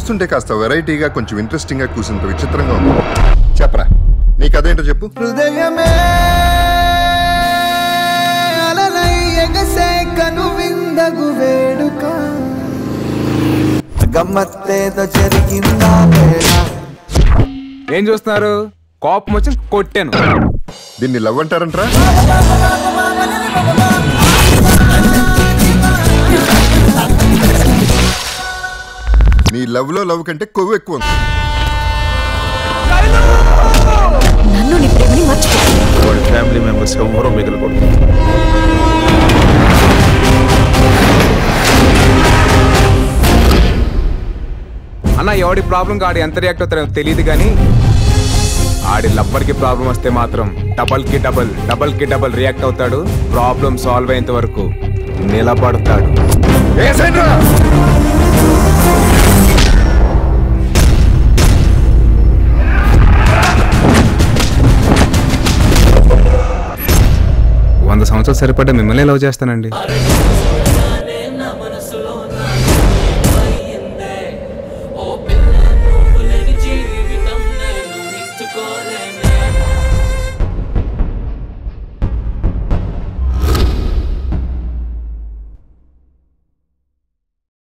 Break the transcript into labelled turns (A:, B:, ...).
A: చూస్తుంటే కాస్త వెరైటీగా కొంచెం ఇంట్రెస్టింగ్ గా కూర్చుంత విచిత్రంగా ఉంది. చెప్పరా నీ కథ ఏంటో చెప్పు.
B: హృదయమే అలలై ఎగసే కనువిందగు వేడుక గమ్మత్తేదో జరిగిందా వేళ.
C: ఏం చూస్తున్నారు? కోపం వచ్చి కొట్టాను.
A: దీన్ని లవ్ అంటారంట్రా? నీ లవ్ లో లవ్ కంటే కొవ్వు ఎక్కువ ఉంది.
D: నన్ను నీ ప్రేమని మర్చిపో.
E: వాళ్ళ ఫ్యామిలీ మెంబర్స్ ఎవరో మిగలకూడదు.
C: అన్న ఎవడి ప్రాబ్లం ఆడి ఎంత రియాక్ట్ అవుతారో తెలియదు కానీ ఆడి లవ్వర్కి ప్రాబ్లం వస్తే మాత్రం డబల్ కి డబల్ రియాక్ట్ అవుతాడు. ప్రాబ్లం సాల్వ్ అయ్యేంత వరకు నిలబడతాడు. వంద సంవత్సరాలు సరిపడ్డ మిమ్మల్ని లవ్ చేస్తానండి.